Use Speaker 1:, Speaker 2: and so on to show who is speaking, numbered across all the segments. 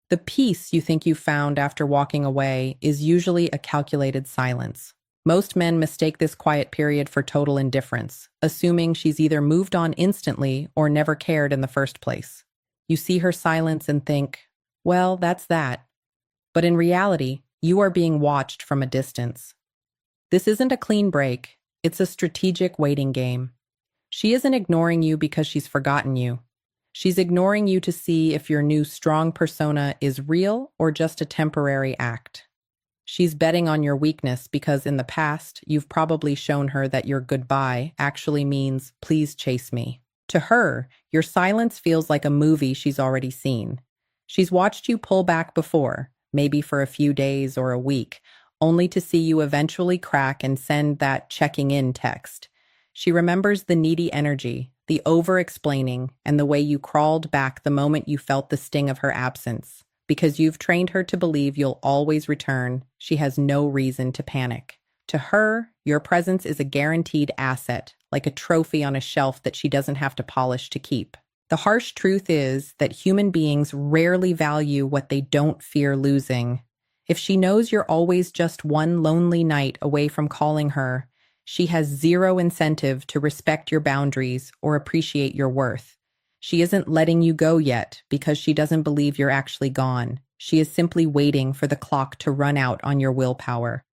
Speaker 1: The peace you think you found after walking away is usually a calculated silence. Most men mistake this quiet period for total indifference, assuming she's either moved on instantly or never cared in the first place. You see her silence and think, well, that's that. But in reality, you are being watched from a distance. This isn't a clean break, it's a strategic waiting game. She isn't ignoring you because she's forgotten you. She's ignoring you to see if your new strong persona is real or just a temporary act. She's betting on your weakness because in the past, you've probably shown her that your goodbye actually means, please chase me. To her, your silence feels like a movie she's already seen. She's watched you pull back before, maybe for a few days or a week, only to see you eventually crack and send that checking in text. She remembers the needy energy, the over-explaining, and the way you crawled back the moment you felt the sting of her absence. Because you've trained her to believe you'll always return, she has no reason to panic. To her, your presence is a guaranteed asset, like a trophy on a shelf that she doesn't have to polish to keep. The harsh truth is that human beings rarely value what they don't fear losing. If she knows you're always just one lonely night away from calling her, she has zero incentive to respect your boundaries or appreciate your worth. She isn't letting you go yet because she doesn't believe you're actually gone. She is simply waiting for the clock to run out on your willpower.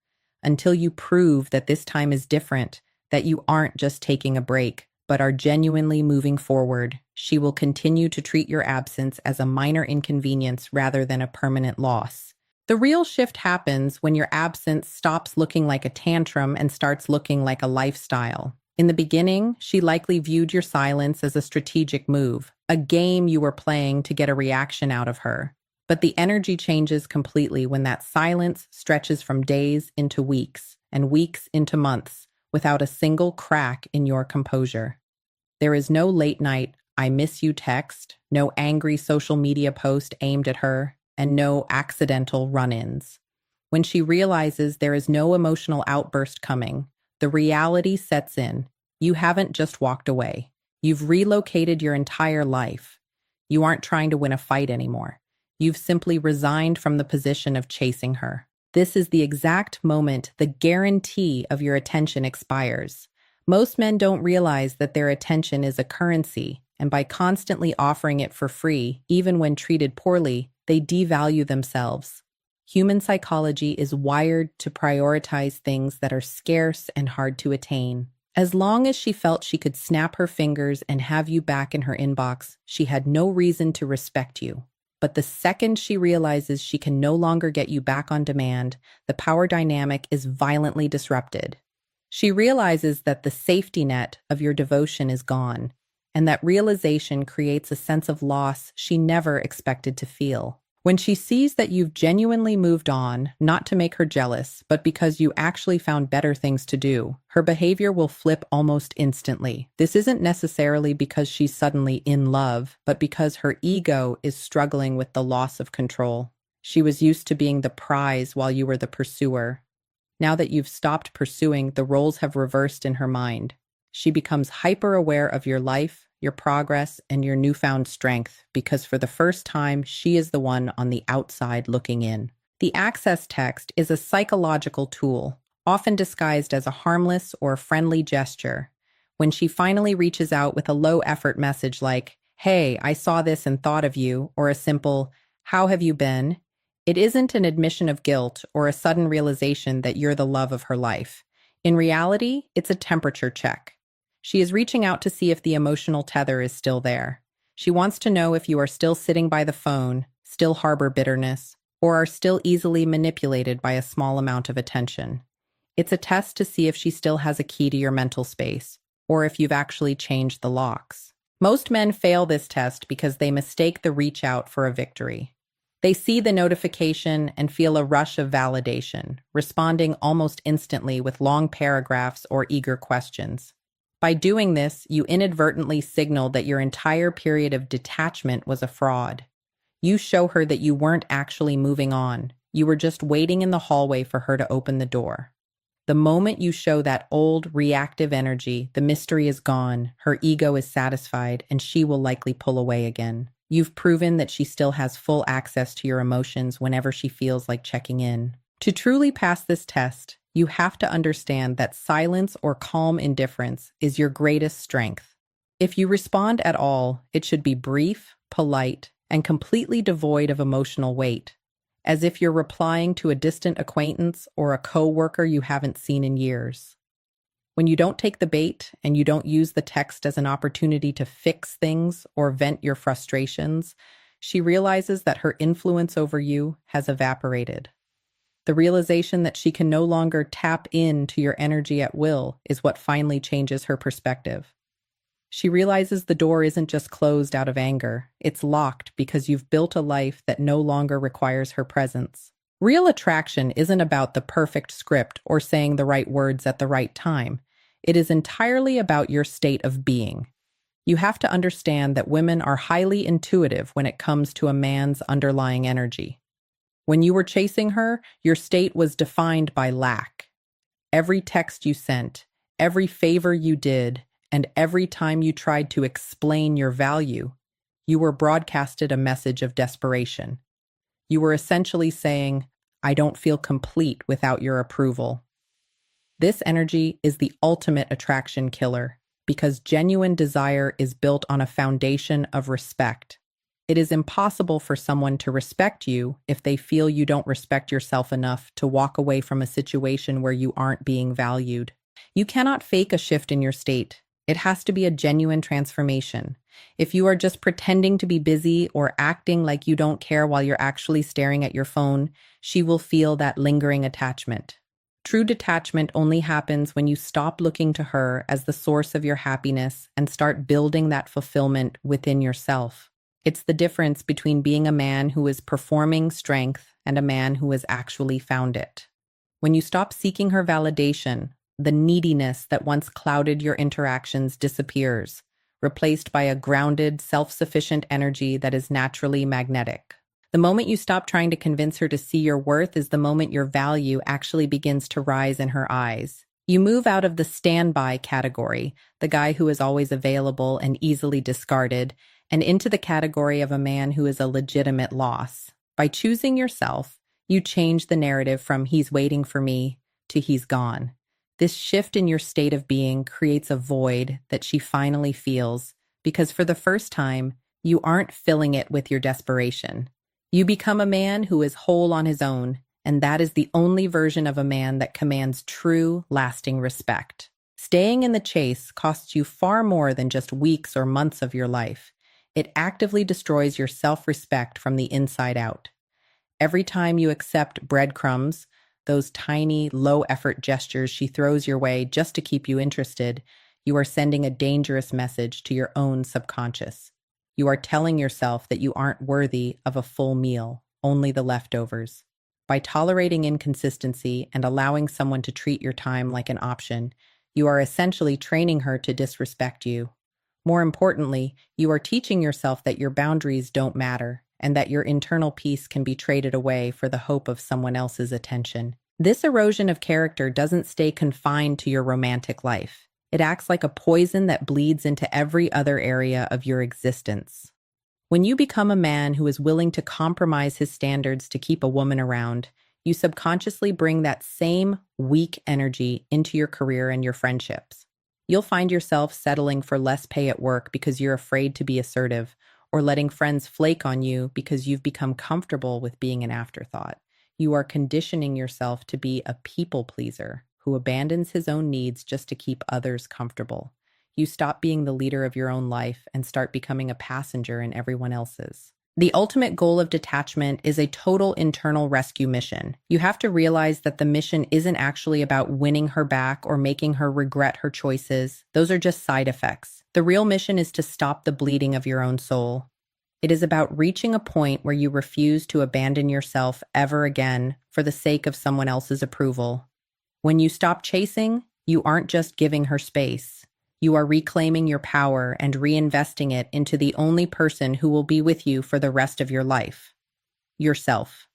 Speaker 1: Until you prove that this time is different, that you aren't just taking a break, but are genuinely moving forward, she will continue to treat your absence as a minor inconvenience rather than a permanent loss. The real shift happens when your absence stops looking like a tantrum and starts looking like a lifestyle. In the beginning, she likely viewed your silence as a strategic move, a game you were playing to get a reaction out of her. But the energy changes completely when that silence stretches from days into weeks and weeks into months without a single crack in your composure. There is no late night, I miss you text, no angry social media post aimed at her, and no accidental run-ins. When she realizes there is no emotional outburst coming, the reality sets in. You haven't just walked away. You've relocated your entire life. You aren't trying to win a fight anymore. You've simply resigned from the position of chasing her. This is the exact moment the guarantee of your attention expires. Most men don't realize that their attention is a currency, and by constantly offering it for free, even when treated poorly, they devalue themselves. Human psychology is wired to prioritize things that are scarce and hard to attain. As long as she felt she could snap her fingers and have you back in her inbox, she had no reason to respect you. But the second she realizes she can no longer get you back on demand, the power dynamic is violently disrupted. She realizes that the safety net of your devotion is gone, and that realization creates a sense of loss she never expected to feel. When she sees that you've genuinely moved on, not to make her jealous, but because you actually found better things to do, her behavior will flip almost instantly. This isn't necessarily because she's suddenly in love, but because her ego is struggling with the loss of control. She was used to being the prize while you were the pursuer. Now that you've stopped pursuing, the roles have reversed in her mind. She becomes hyper-aware of your life, your progress, and your newfound strength, because for the first time, she is the one on the outside looking in. The access text is a psychological tool, often disguised as a harmless or friendly gesture. When she finally reaches out with a low-effort message like, "Hey, I saw this and thought of you," or a simple, "How have you been?" It isn't an admission of guilt or a sudden realization that you're the love of her life. In reality, it's a temperature check. She is reaching out to see if the emotional tether is still there. She wants to know if you are still sitting by the phone, still harbor bitterness, or are still easily manipulated by a small amount of attention. It's a test to see if she still has a key to your mental space, or if you've actually changed the locks. Most men fail this test because they mistake the reach out for a victory. They see the notification and feel a rush of validation, responding almost instantly with long paragraphs or eager questions. By doing this, you inadvertently signaled that your entire period of detachment was a fraud. You show her that you weren't actually moving on. You were just waiting in the hallway for her to open the door. The moment you show that old, reactive energy, the mystery is gone, her ego is satisfied, and she will likely pull away again. You've proven that she still has full access to your emotions whenever she feels like checking in. To truly pass this test, you have to understand that silence or calm indifference is your greatest strength. If you respond at all, it should be brief, polite, and completely devoid of emotional weight, as if you're replying to a distant acquaintance or a coworker you haven't seen in years. When you don't take the bait and you don't use the text as an opportunity to fix things or vent your frustrations, she realizes that her influence over you has evaporated. The realization that she can no longer tap into your energy at will is what finally changes her perspective. She realizes the door isn't just closed out of anger, it's locked because you've built a life that no longer requires her presence. Real attraction isn't about the perfect script or saying the right words at the right time. It is entirely about your state of being. You have to understand that women are highly intuitive when it comes to a man's underlying energy. When you were chasing her, your state was defined by lack. Every text you sent, every favor you did, and every time you tried to explain your value, you were broadcasted a message of desperation. You were essentially saying, I don't feel complete without your approval. This energy is the ultimate attraction killer because genuine desire is built on a foundation of respect. It is impossible for someone to respect you if they feel you don't respect yourself enough to walk away from a situation where you aren't being valued. You cannot fake a shift in your state. It has to be a genuine transformation. If you are just pretending to be busy or acting like you don't care while you're actually staring at your phone, she will feel that lingering attachment. True detachment only happens when you stop looking to her as the source of your happiness and start building that fulfillment within yourself. It's the difference between being a man who is performing strength and a man who has actually found it. When you stop seeking her validation, the neediness that once clouded your interactions disappears, replaced by a grounded, self-sufficient energy that is naturally magnetic. The moment you stop trying to convince her to see your worth is the moment your value actually begins to rise in her eyes. You move out of the standby category, the guy who is always available and easily discarded, and into the category of a man who is a legitimate loss. By choosing yourself, you change the narrative from he's waiting for me to he's gone. This shift in your state of being creates a void that she finally feels because for the first time, you aren't filling it with your desperation. You become a man who is whole on his own, and that is the only version of a man that commands true, lasting respect. Staying in the chase costs you far more than just weeks or months of your life. It actively destroys your self-respect from the inside out. Every time you accept breadcrumbs, those tiny, low-effort gestures she throws your way just to keep you interested, you are sending a dangerous message to your own subconscious. You are telling yourself that you aren't worthy of a full meal, only the leftovers. By tolerating inconsistency and allowing someone to treat your time like an option, you are essentially training her to disrespect you. More importantly, you are teaching yourself that your boundaries don't matter and that your internal peace can be traded away for the hope of someone else's attention. This erosion of character doesn't stay confined to your romantic life. It acts like a poison that bleeds into every other area of your existence. When you become a man who is willing to compromise his standards to keep a woman around, you subconsciously bring that same weak energy into your career and your friendships. You'll find yourself settling for less pay at work because you're afraid to be assertive, or letting friends flake on you because you've become comfortable with being an afterthought. You are conditioning yourself to be a people pleaser who abandons his own needs just to keep others comfortable. You stop being the leader of your own life and start becoming a passenger in everyone else's. The ultimate goal of detachment is a total internal rescue mission. You have to realize that the mission isn't actually about winning her back or making her regret her choices. Those are just side effects. The real mission is to stop the bleeding of your own soul. It is about reaching a point where you refuse to abandon yourself ever again for the sake of someone else's approval. When you stop chasing, you aren't just giving her space. You are reclaiming your power and reinvesting it into the only person who will be with you for the rest of your life: yourself.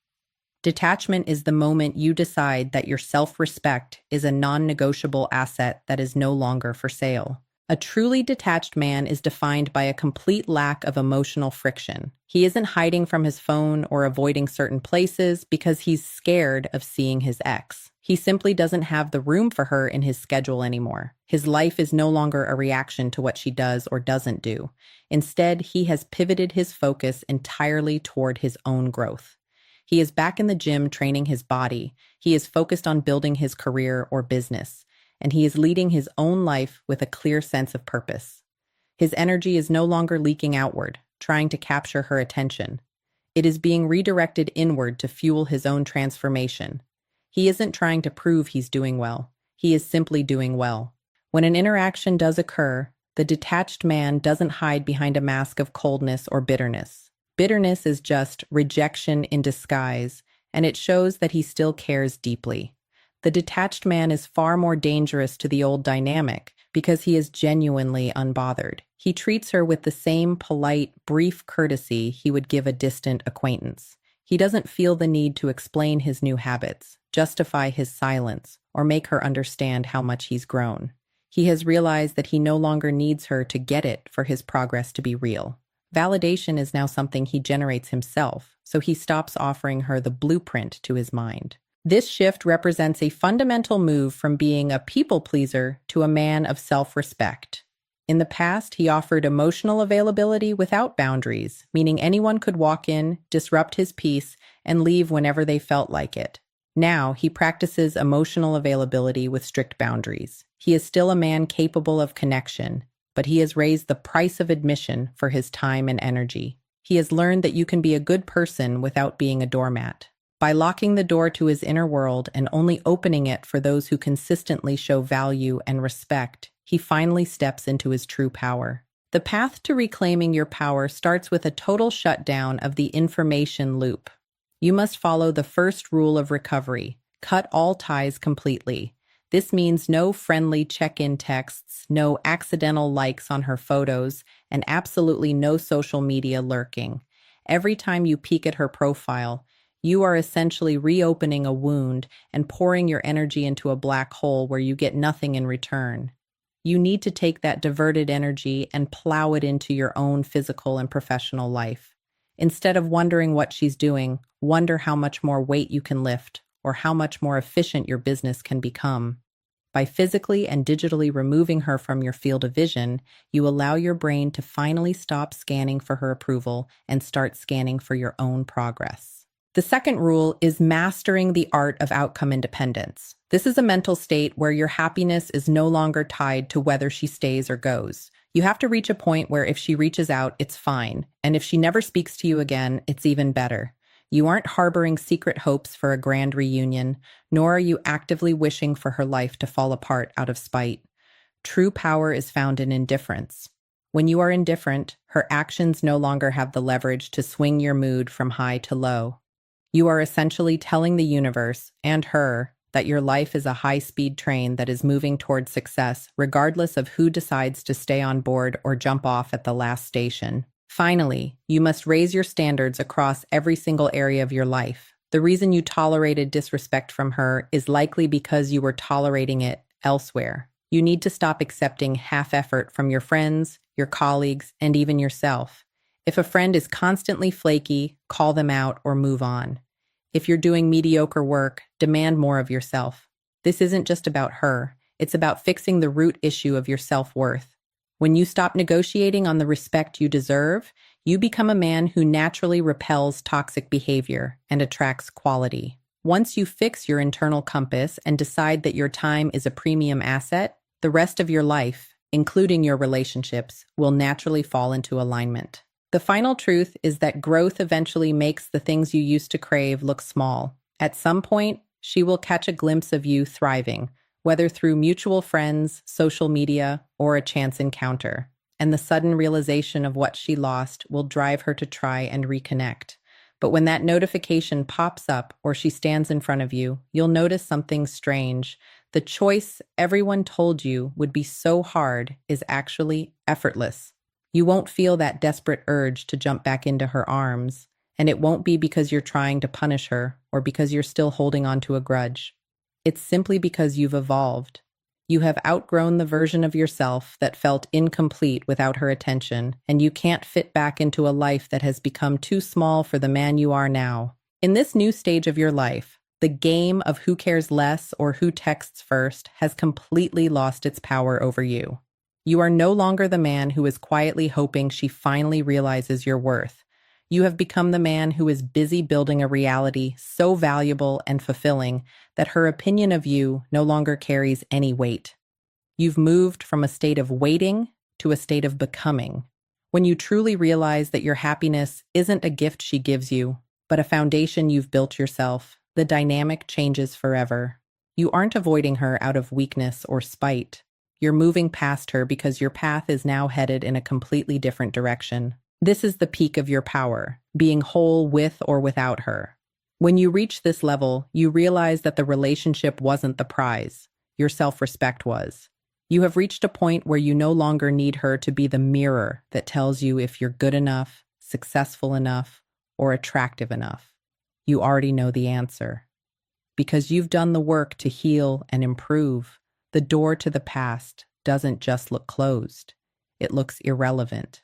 Speaker 1: Detachment is the moment you decide that your self-respect is a non-negotiable asset that is no longer for sale. A truly detached man is defined by a complete lack of emotional friction. He isn't hiding from his phone or avoiding certain places because he's scared of seeing his ex. He simply doesn't have the room for her in his schedule anymore. His life is no longer a reaction to what she does or doesn't do. Instead, he has pivoted his focus entirely toward his own growth. He is back in the gym training his body. He is focused on building his career or business, and he is leading his own life with a clear sense of purpose. His energy is no longer leaking outward, trying to capture her attention. It is being redirected inward to fuel his own transformation. He isn't trying to prove he's doing well. He is simply doing well. When an interaction does occur, the detached man doesn't hide behind a mask of coldness or bitterness. Bitterness is just rejection in disguise, and it shows that he still cares deeply. The detached man is far more dangerous to the old dynamic because he is genuinely unbothered. He treats her with the same polite, brief courtesy he would give a distant acquaintance. He doesn't feel the need to explain his new habits, justify his silence, or make her understand how much he's grown. He has realized that he no longer needs her to get it for his progress to be real. Validation is now something he generates himself, so he stops offering her the blueprint to his mind. This shift represents a fundamental move from being a people pleaser to a man of self-respect. In the past, he offered emotional availability without boundaries, meaning anyone could walk in, disrupt his peace, and leave whenever they felt like it. Now, he practices emotional availability with strict boundaries. He is still a man capable of connection, but he has raised the price of admission for his time and energy. He has learned that you can be a good person without being a doormat. By locking the door to his inner world and only opening it for those who consistently show value and respect, he finally steps into his true power. The path to reclaiming your power starts with a total shutdown of the information loop. You must follow the first rule of recovery: cut all ties completely. This means no friendly check-in texts, no accidental likes on her photos, and absolutely no social media lurking. Every time you peek at her profile, you are essentially reopening a wound and pouring your energy into a black hole where you get nothing in return. You need to take that diverted energy and plow it into your own physical and professional life. Instead of wondering what she's doing, wonder how much more weight you can lift or how much more efficient your business can become. By physically and digitally removing her from your field of vision, you allow your brain to finally stop scanning for her approval and start scanning for your own progress. The second rule is mastering the art of outcome independence. This is a mental state where your happiness is no longer tied to whether she stays or goes. You have to reach a point where if she reaches out, it's fine, and if she never speaks to you again, it's even better. You aren't harboring secret hopes for a grand reunion, nor are you actively wishing for her life to fall apart out of spite. True power is found in indifference. When you are indifferent, her actions no longer have the leverage to swing your mood from high to low. You are essentially telling the universe, and her, that your life is a high-speed train that is moving toward success, regardless of who decides to stay on board or jump off at the last station. Finally, you must raise your standards across every single area of your life. The reason you tolerated disrespect from her is likely because you were tolerating it elsewhere. You need to stop accepting half-effort from your friends, your colleagues, and even yourself. If a friend is constantly flaky, call them out or move on. If you're doing mediocre work, demand more of yourself. This isn't just about her. It's about fixing the root issue of your self-worth. When you stop negotiating on the respect you deserve, you become a man who naturally repels toxic behavior and attracts quality. Once you fix your internal compass and decide that your time is a premium asset, the rest of your life, including your relationships, will naturally fall into alignment. The final truth is that growth eventually makes the things you used to crave look small. At some point, she will catch a glimpse of you thriving, whether through mutual friends, social media, or a chance encounter. And the sudden realization of what she lost will drive her to try and reconnect. But when that notification pops up or she stands in front of you, you'll notice something strange. The choice everyone told you would be so hard is actually effortless. You won't feel that desperate urge to jump back into her arms, and it won't be because you're trying to punish her or because you're still holding on to a grudge. It's simply because you've evolved. You have outgrown the version of yourself that felt incomplete without her attention, and you can't fit back into a life that has become too small for the man you are now. In this new stage of your life, the game of who cares less or who texts first has completely lost its power over you. You are no longer the man who is quietly hoping she finally realizes your worth. You have become the man who is busy building a reality so valuable and fulfilling that her opinion of you no longer carries any weight. You've moved from a state of waiting to a state of becoming. When you truly realize that your happiness isn't a gift she gives you, but a foundation you've built yourself, the dynamic changes forever. You aren't avoiding her out of weakness or spite. You're moving past her because your path is now headed in a completely different direction. This is the peak of your power, being whole with or without her. When you reach this level, you realize that the relationship wasn't the prize. Your self-respect was. You have reached a point where you no longer need her to be the mirror that tells you if you're good enough, successful enough, or attractive enough. You already know the answer. Because you've done the work to heal and improve, the door to the past doesn't just look closed. It looks irrelevant.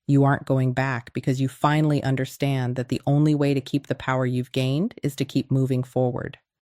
Speaker 1: You aren't going back because you finally understand that the only way to keep the power you've gained is to keep moving forward.